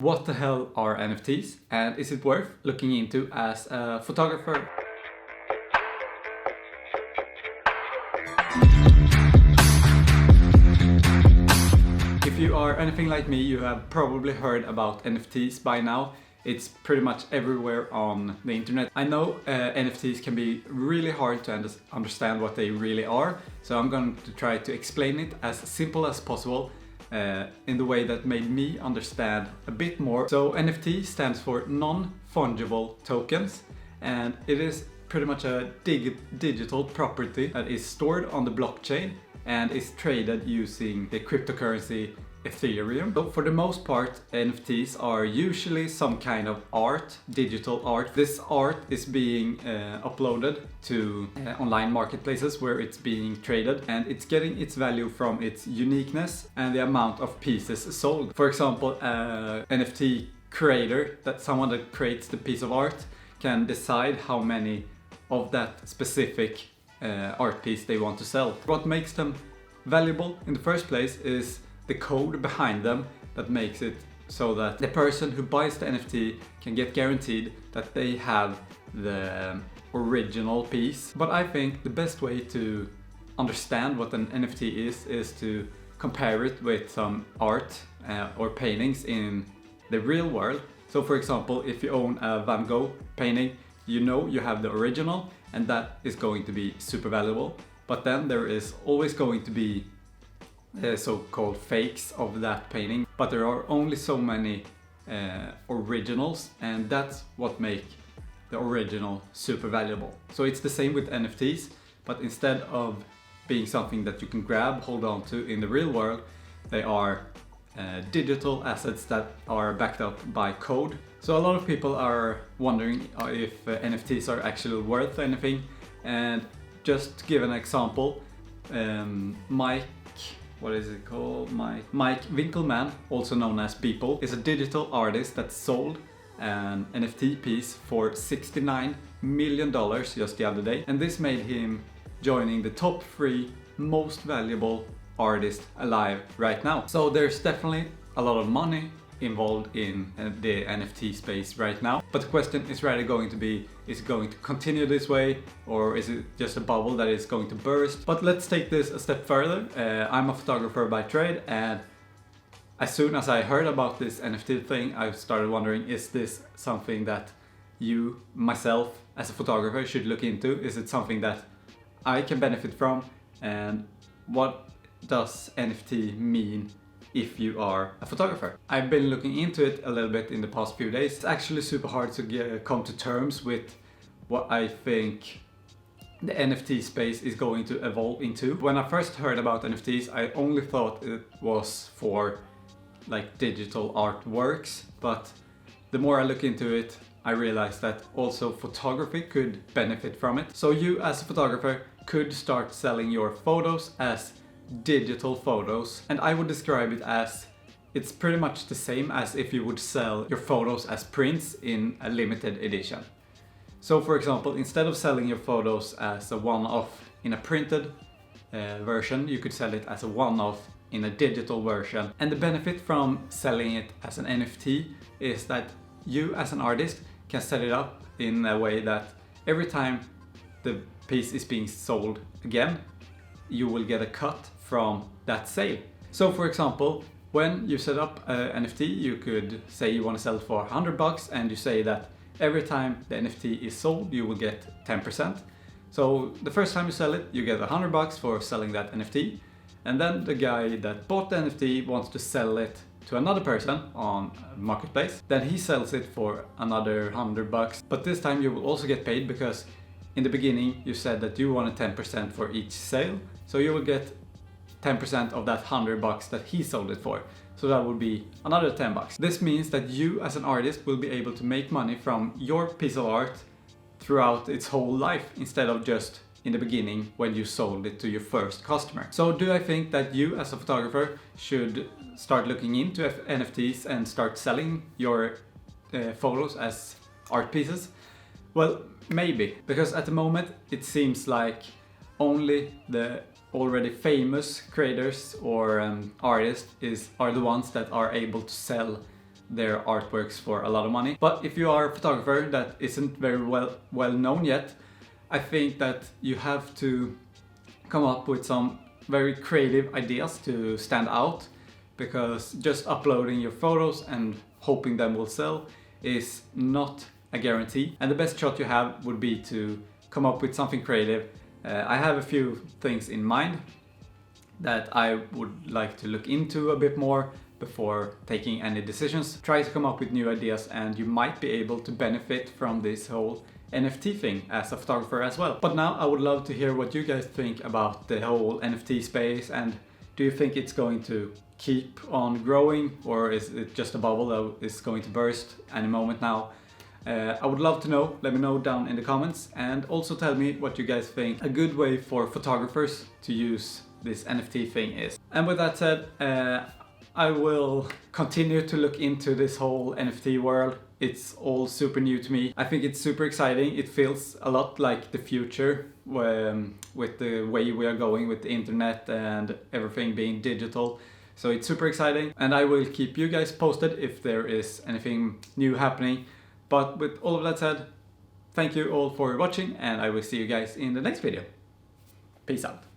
What the hell are NFTs, and is it worth looking into as a photographer? If you are anything like me, you have probably heard about NFTs by now. It's pretty much everywhere on the internet. I know NFTs can be really hard to understand what they really are, so I'm going to try to explain it as simple as possible in the way that made me understand a bit more. So NFT stands for non-fungible tokens, and it is pretty much a digital property that is stored on the blockchain and is traded using the cryptocurrency Ethereum. So for the most part, NFTs are usually some kind of art, digital art. This art is being uploaded to online marketplaces where it's being traded, and it's getting its value from its uniqueness and the amount of pieces sold. For example, NFT creator, that someone that creates the piece of art, can decide how many of that specific art piece they want to sell. What makes them valuable in the first place is the code behind them that makes it so that the person who buys the NFT can get guaranteed that they have the original piece. But I think the best way to understand what an NFT is to compare it with some art or paintings in the real world. So for example, if you own a Van Gogh painting, you know you have the original, and that is going to be super valuable. But then there is always going to be so-called fakes of that painting, but there are only so many originals, and that's what make the original super valuable. So it's the same with NFTs, but instead of being something that you can grab, hold on to in the real world, they are digital assets that are backed up by code. So a lot of people are wondering if NFTs are actually worth anything, and just to give an example, Mike Winkelmann, also known as Beeple, is a digital artist that sold an NFT piece for $69 million just the other day, and this made him joining the top 3 most valuable artists alive right now. So there's definitely a lot of money involved in the NFT space right now, but the question is really going to be, is it going to continue this way, or is it just a bubble that is going to burst? But let's take this a step further. I'm a photographer by trade, and as soon as I heard about this NFT thing, I started wondering, is this something that myself as a photographer should look into? Is it something that I can benefit from? And what does NFT mean if you are a photographer? I've been looking into it a little bit in the past few days. It's actually super hard to come to terms with what I think the NFT space is going to evolve into. When I first heard about NFTs, I only thought it was for like digital artworks, but the more I look into it, I realized that also photography could benefit from it. So you as a photographer could start selling your photos as digital photos, and I would describe it as, it's pretty much the same as if you would sell your photos as prints in a limited edition. So for example, instead of selling your photos as a one-off in a printed version, you could sell it as a one-off in a digital version. And the benefit from selling it as an NFT is that you as an artist can set it up in a way that every time the piece is being sold again, you will get a cut from that sale. So for example, when you set up an NFT, you could say you want to sell it for $100, and you say that every time the NFT is sold, you will get 10%. So the first time you sell it, you get $100 for selling that NFT, and then the guy that bought the NFT wants to sell it to another person on a marketplace. Then he sells it for another $100, but this time you will also get paid because in the beginning you said that you wanted 10% for each sale, so you will get 10% of that $100 that he sold it for. So that would be another $10. This means that you as an artist will be able to make money from your piece of art throughout its whole life, instead of just in the beginning when you sold it to your first customer. So do I think that you as a photographer should start looking into NFTs and start selling your photos as art pieces? Well, maybe, because at the moment it seems like only the already famous creators or artists are the ones that are able to sell their artworks for a lot of money. But if you are a photographer that isn't very well known yet, I think that you have to come up with some very creative ideas to stand out, because just uploading your photos and hoping them will sell is not a guarantee. And the best shot you have would be to come up with something creative. I have a few things in mind that I would like to look into a bit more before taking any decisions. Try to come up with new ideas, and you might be able to benefit from this whole NFT thing as a photographer as well. But now I would love to hear what you guys think about the whole NFT space, and do you think it's going to keep on growing, or is it just a bubble that is going to burst any moment now? I would love to know. Let me know down in the comments, and also tell me what you guys think a good way for photographers to use this NFT thing is. And with that said, I will continue to look into this whole NFT world. It's all super new to me. I think it's super exciting. It feels a lot like the future with the way we are going with the internet and everything being digital. So it's super exciting, and I will keep you guys posted if there is anything new happening. But with all of that said, thank you all for watching, and I will see you guys in the next video. Peace out.